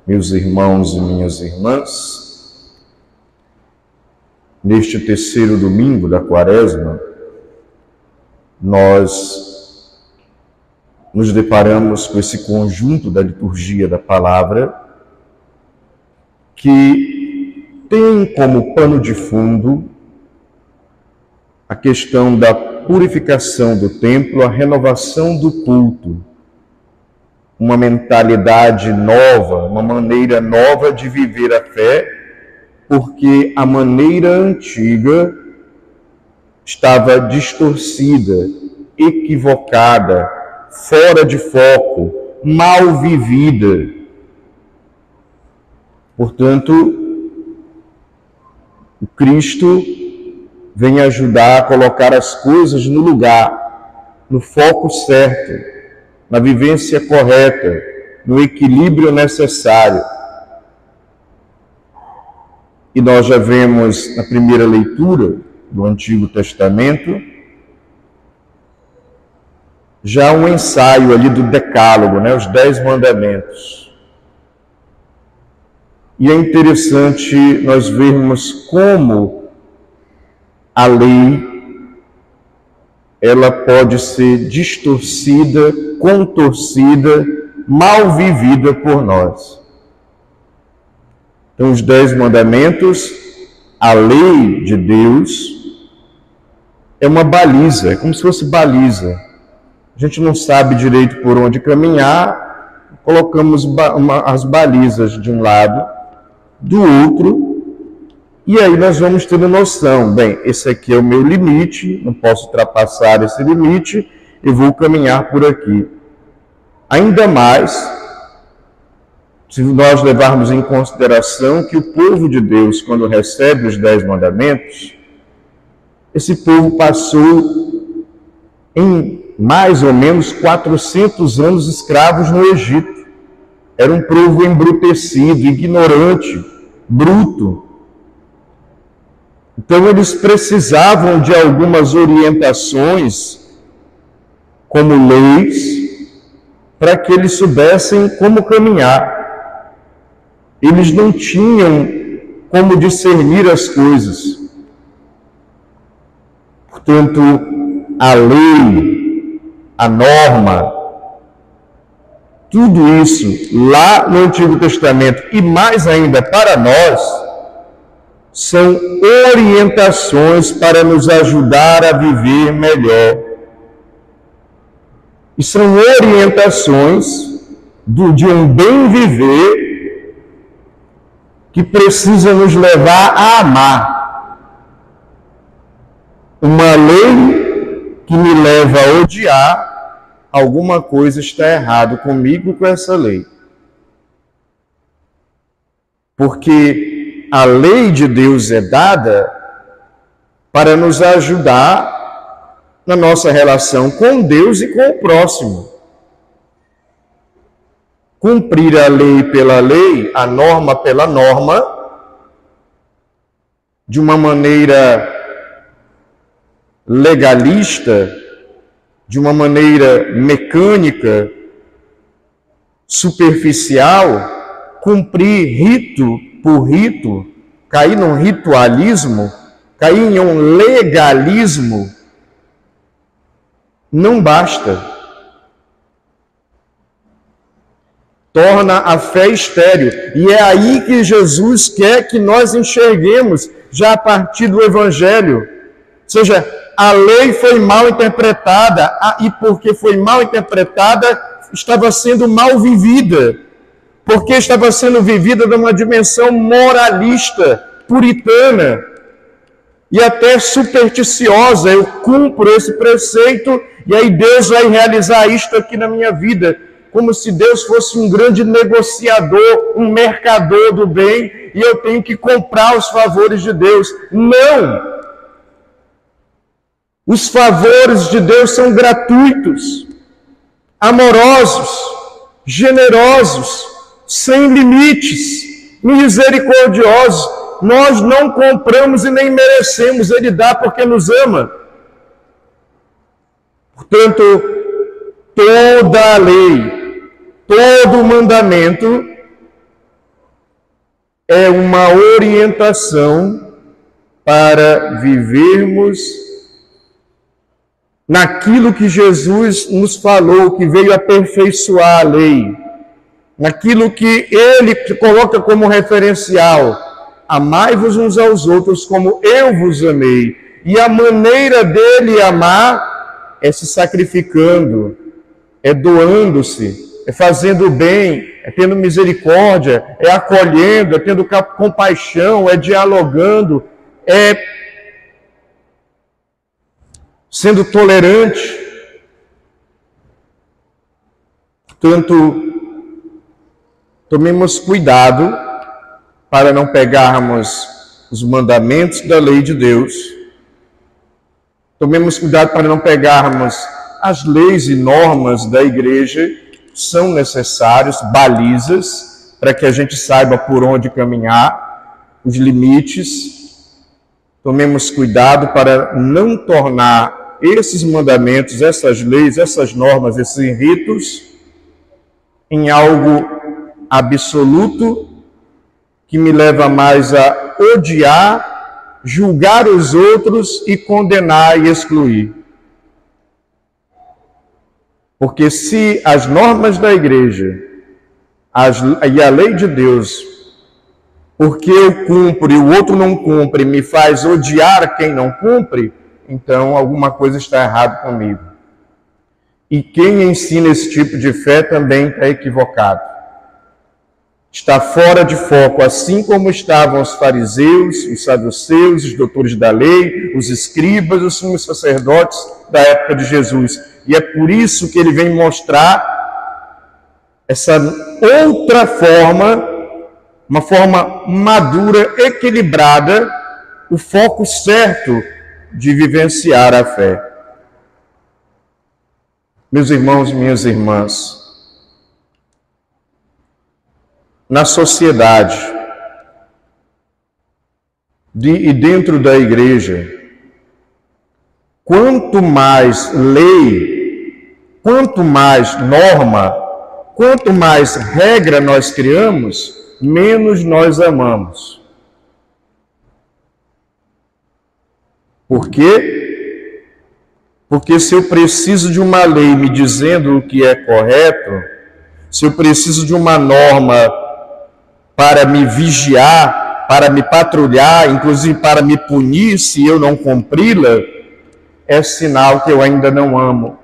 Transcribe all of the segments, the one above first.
Meus irmãos e minhas irmãs, neste terceiro domingo da Quaresma, nós nos deparamos com esse conjunto da liturgia da palavra que tem como pano de fundo a questão da purificação do templo, a renovação do culto, uma mentalidade nova, uma maneira nova de viver a fé, porque a maneira antiga estava distorcida, equivocada, fora de foco, mal vivida. Portanto, o Cristo vem ajudar a colocar as coisas no lugar, no foco certo, na vivência correta, no equilíbrio necessário. E nós já vemos na primeira leitura do Antigo Testamento já um ensaio ali do Decálogo, os 10 mandamentos. E é interessante nós vermos como a lei ela pode ser distorcida, contorcida, mal vivida por nós. Então, os 10 mandamentos, a lei de Deus, é uma baliza, é como se fosse baliza. A gente não sabe direito por onde caminhar, colocamos as balizas de um lado, do outro, e aí nós vamos tendo noção, bem, esse aqui é o meu limite, não posso ultrapassar esse limite, eu vou caminhar por aqui. Ainda mais, se nós levarmos em consideração que o povo de Deus, quando recebe os 10 mandamentos, esse povo passou em mais ou menos 400 anos escravos no Egito. Era um povo embrutecido, ignorante, bruto. Então, eles precisavam de algumas orientações, como leis, para que eles soubessem como caminhar. Eles não tinham como discernir as coisas. Portanto, a lei, a norma, tudo isso lá no Antigo Testamento e mais ainda para nós, são orientações para nos ajudar a viver melhor. E são orientações de um bem viver que precisa nos levar a amar. Uma lei que me leva a odiar, alguma coisa está errado comigo com essa lei. Porque a lei de Deus é dada para nos ajudar na nossa relação com Deus e com o próximo. Cumprir a lei pela lei, a norma pela norma, de uma maneira legalista, de uma maneira mecânica, superficial, cumprir rito por rito, cair num ritualismo, cair em um legalismo, não basta. Torna a fé estéril. E é aí que Jesus quer que nós enxerguemos, já a partir do Evangelho. Ou seja, a lei foi mal interpretada, e porque foi mal interpretada, estava sendo mal vivida. Porque estava sendo vivida numa dimensão moralista, puritana e até supersticiosa. Eu cumpro esse preceito e aí Deus vai realizar isto aqui na minha vida. Como se Deus fosse um grande negociador, um mercador do bem e eu tenho que comprar os favores de Deus. Não! Os favores de Deus são gratuitos, amorosos, generosos, sem limites, misericordiosos. Nós não compramos e nem merecemos, Ele dá porque nos ama. Portanto, toda a lei, todo o mandamento é uma orientação para vivermos naquilo que Jesus nos falou, que veio aperfeiçoar a lei, naquilo que Ele coloca como referencial: amai-vos uns aos outros como eu vos amei. E a maneira dele amar é se sacrificando, é doando-se, é fazendo o bem, é tendo misericórdia, é acolhendo, é tendo compaixão, é dialogando, é sendo tolerante. Portanto, tomemos cuidado para não pegarmos os mandamentos da lei de Deus. Tomemos cuidado para não pegarmos as leis e normas da igreja. São necessários balizas para que a gente saiba por onde caminhar, os limites. Tomemos cuidado para não tornar esses mandamentos, essas leis, essas normas, esses ritos em algo absoluto que me leva mais a odiar, julgar os outros e condenar e excluir. Porque se as normas da igreja e a lei de Deus, porque eu cumpro e o outro não cumpre, me faz odiar quem não cumpre, então alguma coisa está errada comigo. E quem ensina esse tipo de fé também está equivocado. Está fora de foco, assim como estavam os fariseus, os saduceus, os doutores da lei, os escribas, os sumos sacerdotes da época de Jesus. E é por isso que ele vem mostrar essa outra forma, uma forma madura, equilibrada, o foco certo de vivenciar a fé. Meus irmãos, minhas irmãs, na sociedade e dentro da igreja, quanto mais lei, quanto mais norma, quanto mais regra nós criamos, menos nós amamos. Por quê? Porque se eu preciso de uma lei me dizendo o que é correto, se eu preciso de uma norma para me vigiar, para me patrulhar, inclusive para me punir se eu não cumpri-la, é sinal que eu ainda não amo.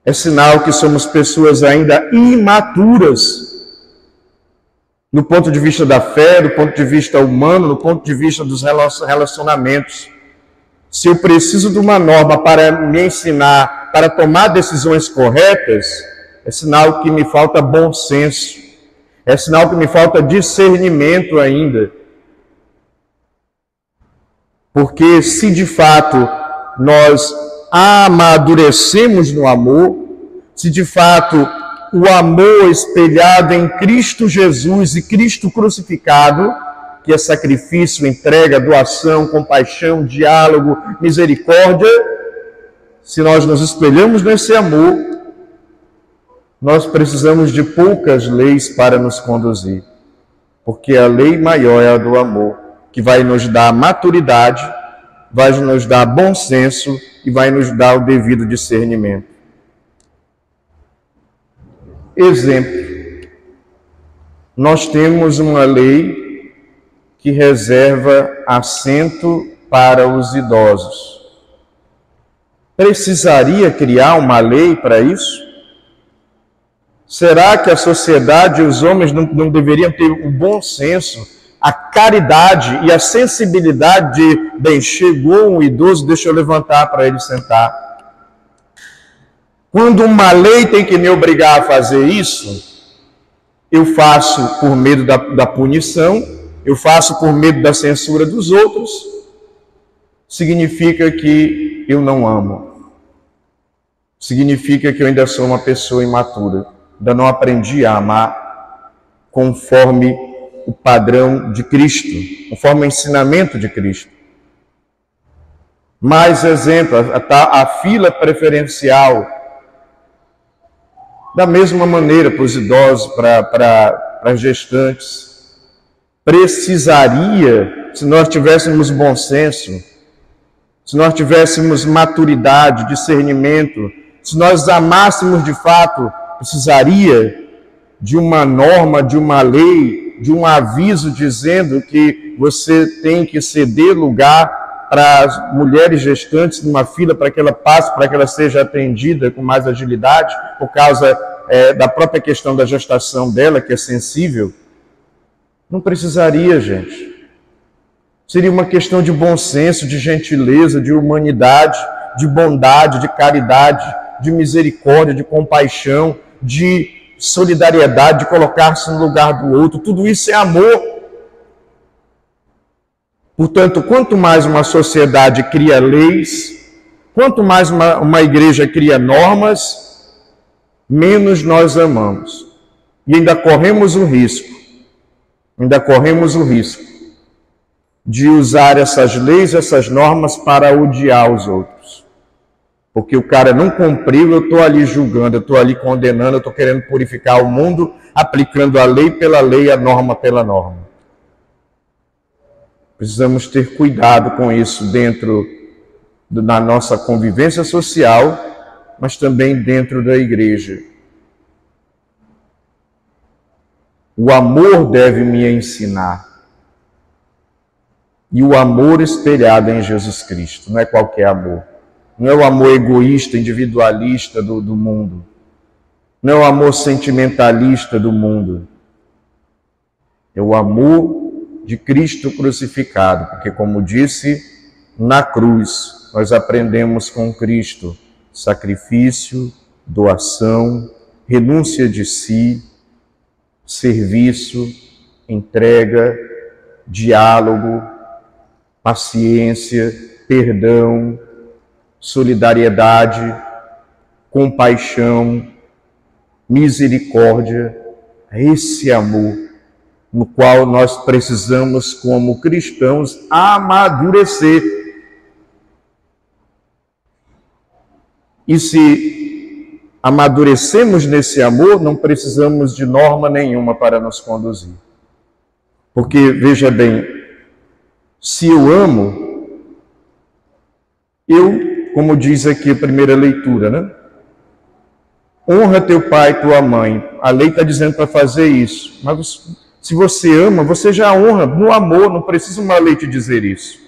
É sinal que somos pessoas ainda imaturas, no ponto de vista da fé, do ponto de vista humano, no ponto de vista dos relacionamentos. Se eu preciso de uma norma para me ensinar, para tomar decisões corretas, é sinal que me falta bom senso. É sinal que me falta discernimento ainda. Porque se de fato nós amadurecemos no amor, se de fato o amor espelhado em Cristo Jesus e Cristo crucificado, que é sacrifício, entrega, doação, compaixão, diálogo, misericórdia, se nós nos espelhamos nesse amor, nós precisamos de poucas leis para nos conduzir, porque a lei maior é a do amor, que vai nos dar maturidade, vai nos dar bom senso e vai nos dar o devido discernimento. Exemplo, nós temos uma lei que reserva assento para os idosos. Precisaria criar uma lei para isso? Será que a sociedade e os homens não deveriam ter o bom senso, a caridade e a sensibilidade de, bem, chegou um idoso, deixa eu levantar para ele sentar. Quando uma lei tem que me obrigar a fazer isso, eu faço por medo da punição, eu faço por medo da censura dos outros, significa que eu não amo. Significa que eu ainda sou uma pessoa imatura. Ainda não aprendi a amar conforme o padrão de Cristo, conforme o ensinamento de Cristo. Mais exemplo, a fila preferencial, da mesma maneira para os idosos, para as gestantes. precisaria, se nós tivéssemos bom senso, se nós tivéssemos maturidade, discernimento, se nós amássemos de fato, precisaria de uma norma, de uma lei, de um aviso dizendo que você tem que ceder lugar para as mulheres gestantes numa fila para que ela passe, para que ela seja atendida com mais agilidade, por causa da própria questão da gestação dela, que é sensível. Não precisaria, gente. Seria uma questão de bom senso, de gentileza, de humanidade, de bondade, de caridade, de misericórdia, de compaixão, de solidariedade, de colocar-se no lugar do outro. Tudo isso é amor. Portanto, quanto mais uma sociedade cria leis, quanto mais uma igreja cria normas, menos nós amamos. E ainda corremos o risco de usar essas leis, essas normas para odiar os outros. Porque o cara não cumpriu, eu estou ali julgando, eu estou ali condenando, eu estou querendo purificar o mundo, aplicando a lei pela lei, a norma pela norma. Precisamos ter cuidado com isso dentro da nossa convivência social, mas também dentro da igreja. O amor deve me ensinar. E o amor espelhado em Jesus Cristo, não é qualquer amor. Não é o amor egoísta, individualista do mundo. Não é o amor sentimentalista do mundo. É o amor de Cristo crucificado, porque, como disse, na cruz nós aprendemos com Cristo sacrifício, doação, renúncia de si, serviço, entrega, diálogo, paciência, perdão, solidariedade, compaixão, misericórdia, esse amor no qual nós precisamos, como cristãos, amadurecer. E se amadurecemos nesse amor, não precisamos de norma nenhuma para nos conduzir. Porque, veja bem, se eu amo, como diz aqui a primeira leitura, né? Honra teu pai e tua mãe. A lei está dizendo para fazer isso. Mas se você ama, você já honra no amor, não precisa uma lei te dizer isso.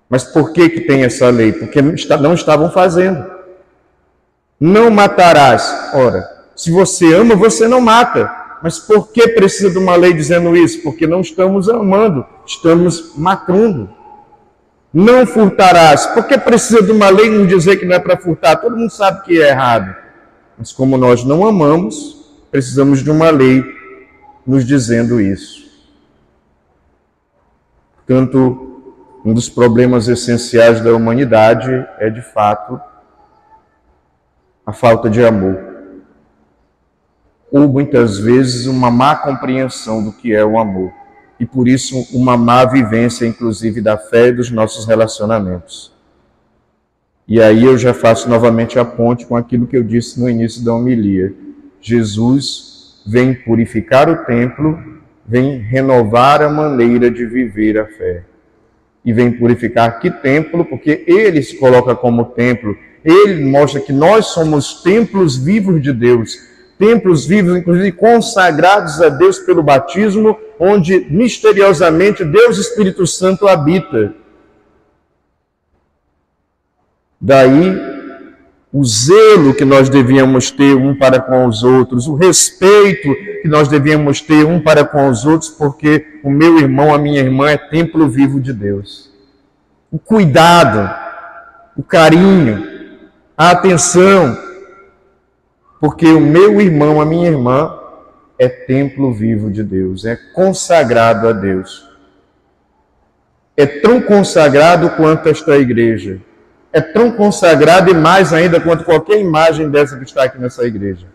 Mas por que tem essa lei? Porque não estavam fazendo. Não matarás. Ora, se você ama, você não mata. Mas por que precisa de uma lei dizendo isso? Porque não estamos amando, estamos matando. Não furtarás. Por que precisa de uma lei nos dizer que não é para furtar? Todo mundo sabe que é errado. Mas como nós não amamos, precisamos de uma lei nos dizendo isso. Portanto, um dos problemas essenciais da humanidade é, de fato, a falta de amor. Ou, muitas vezes, uma má compreensão do que é o amor. E, por isso, uma má vivência, inclusive, da fé e dos nossos relacionamentos. E aí eu já faço novamente a ponte com aquilo que eu disse no início da homilia. Jesus vem purificar o templo, vem renovar a maneira de viver a fé. E vem purificar que templo? Porque ele se coloca como templo. Ele mostra que nós somos templos vivos de Deus. Templos vivos, inclusive consagrados a Deus pelo batismo, onde misteriosamente Deus Espírito Santo habita. Daí o zelo que nós devíamos ter um para com os outros, o respeito que nós devíamos ter um para com os outros, porque o meu irmão, a minha irmã é templo vivo de Deus. O cuidado, o carinho, a atenção, porque o meu irmão, a minha irmã é templo vivo de Deus, é consagrado a Deus. É tão consagrado quanto esta igreja. É tão consagrado e mais ainda quanto qualquer imagem dessa que está aqui nessa igreja.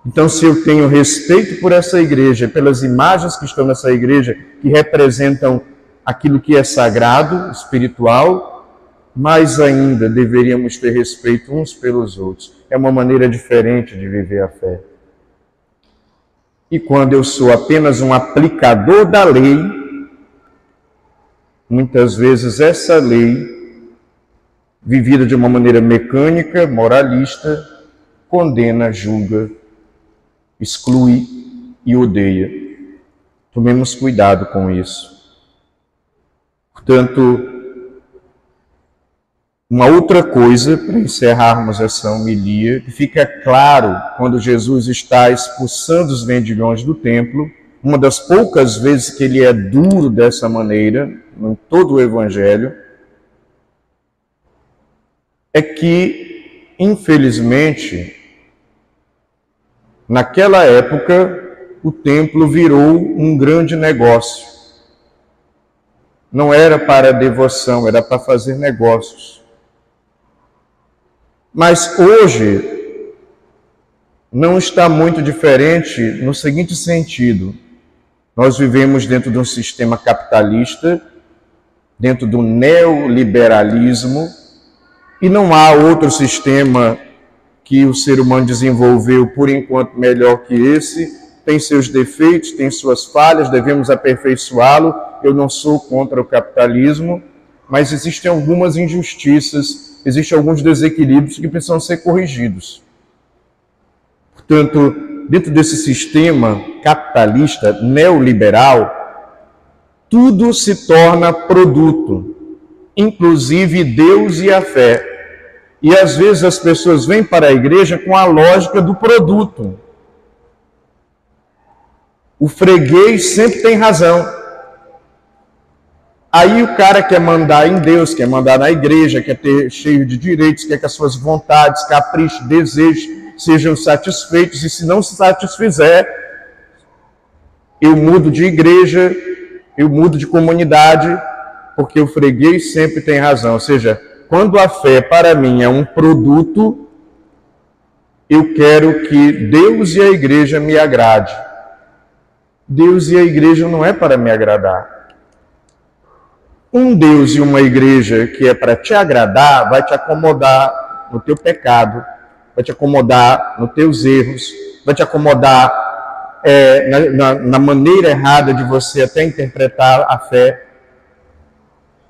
Então, se eu tenho respeito por essa igreja, pelas imagens que estão nessa igreja, que representam aquilo que é sagrado, espiritual, mais ainda deveríamos ter respeito uns pelos outros. É uma maneira diferente de viver a fé. E quando eu sou apenas um aplicador da lei, muitas vezes essa lei, vivida de uma maneira mecânica, moralista, condena, julga, exclui e odeia. Tomemos cuidado com isso. Portanto, uma outra coisa, para encerrarmos essa homilia, que fica claro quando Jesus está expulsando os vendilhões do templo, uma das poucas vezes que ele é duro dessa maneira, em todo o Evangelho, é que, infelizmente, naquela época, o templo virou um grande negócio. Não era para devoção, era para fazer negócios. Mas hoje não está muito diferente no seguinte sentido. Nós vivemos dentro de um sistema capitalista, dentro do neoliberalismo, e não há outro sistema que o ser humano desenvolveu por enquanto melhor que esse. Tem seus defeitos, tem suas falhas, devemos aperfeiçoá-lo. Eu não sou contra o capitalismo, mas existem algumas injustiças, existem alguns desequilíbrios que precisam ser corrigidos. Portanto, dentro desse sistema capitalista neoliberal, tudo se torna produto, inclusive Deus e a fé. E às vezes as pessoas vêm para a igreja com a lógica do produto. O freguês sempre tem razão. Aí o cara quer mandar em Deus, quer mandar na igreja, quer ter cheio de direitos, quer que as suas vontades, caprichos, desejos sejam satisfeitos, e se não se satisfizer, eu mudo de igreja, eu mudo de comunidade, porque o freguês sempre tem razão. Ou seja, quando a fé para mim é um produto, eu quero que Deus e a igreja me agrade. Deus e a igreja não é para me agradar. Um Deus e uma igreja que é para te agradar, vai te acomodar no teu pecado, vai te acomodar nos teus erros, vai te acomodar na maneira errada de você até interpretar a fé.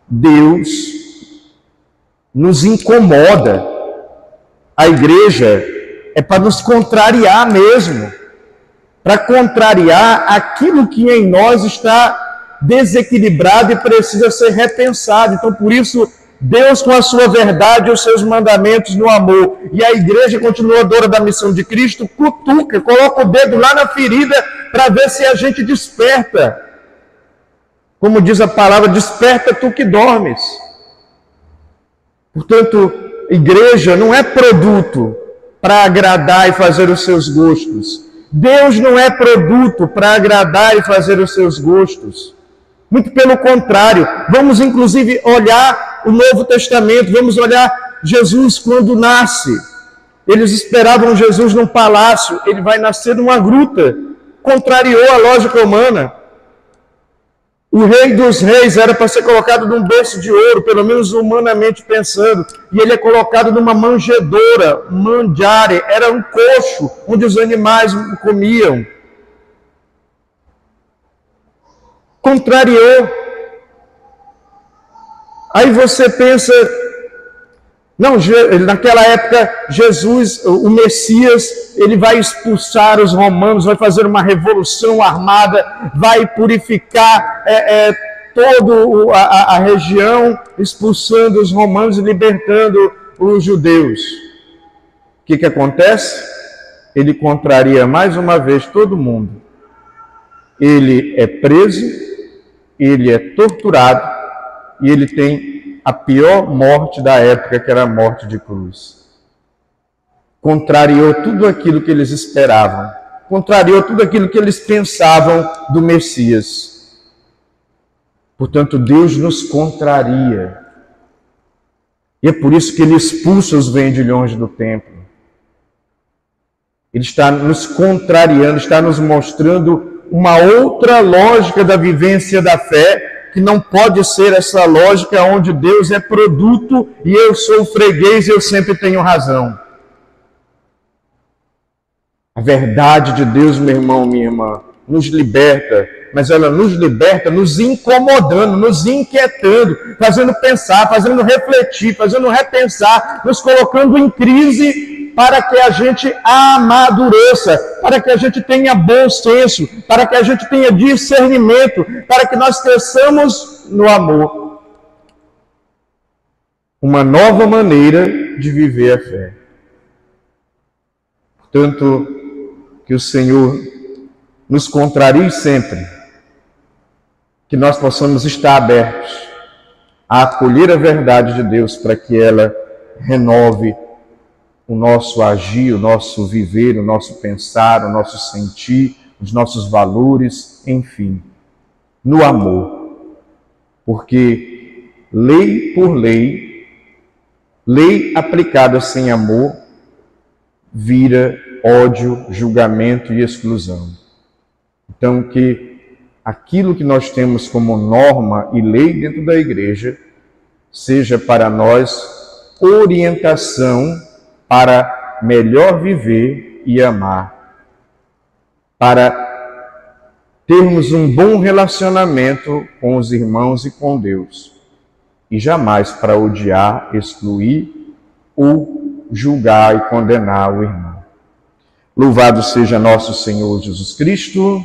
Deus nos incomoda. A igreja é para nos contrariar mesmo, para contrariar aquilo que em nós está desequilibrado e precisa ser repensado. Então, por isso, Deus, com a sua verdade e os seus mandamentos no amor, e a igreja continuadora da missão de Cristo, cutuca, coloca o dedo lá na ferida para ver se a gente desperta. Como diz a palavra, desperta tu que dormes. Portanto, igreja não é produto para agradar e fazer os seus gostos. Deus não é produto para agradar e fazer os seus gostos. Muito pelo contrário, vamos inclusive olhar o Novo Testamento, vamos olhar Jesus quando nasce. Eles esperavam Jesus num palácio, ele vai nascer numa gruta, contrariou a lógica humana. O rei dos reis era para ser colocado num berço de ouro, pelo menos humanamente pensando, e ele é colocado numa manjedoura, mangiare, era um coxo onde os animais comiam. Contrariou. Aí você pensa, não, naquela época Jesus, o Messias, ele vai expulsar os romanos, vai fazer uma revolução armada, vai purificar toda a região, expulsando os romanos e libertando os judeus. O que acontece? Ele contraria mais uma vez todo mundo. Ele é preso, ele é torturado e ele tem a pior morte da época, que era a morte de cruz. Contrariou tudo aquilo que eles esperavam, contrariou tudo aquilo que eles pensavam do Messias. Portanto, Deus nos contraria. E é por isso que ele expulsa os vendilhões do templo. Ele está nos contrariando, está nos mostrando uma outra lógica da vivência da fé, que não pode ser essa lógica onde Deus é produto e eu sou freguês e eu sempre tenho razão. A verdade de Deus, meu irmão, minha irmã, nos liberta, mas ela nos liberta nos incomodando, nos inquietando, fazendo pensar, fazendo refletir, fazendo repensar, nos colocando em crise para que a gente amadureça, para que a gente tenha bom senso, para que a gente tenha discernimento, para que nós cresçamos no amor. Uma nova maneira de viver a fé. Portanto, que o Senhor nos contrarie sempre, que nós possamos estar abertos a acolher a verdade de Deus para que ela renove o nosso agir, o nosso viver, o nosso pensar, o nosso sentir, os nossos valores, enfim, no amor. Porque lei por lei, lei aplicada sem amor, vira ódio, julgamento e exclusão. Então, que aquilo que nós temos como norma e lei dentro da igreja seja para nós orientação para melhor viver e amar, para termos um bom relacionamento com os irmãos e com Deus, e jamais para odiar, excluir ou julgar e condenar o irmão. Louvado seja nosso Senhor Jesus Cristo.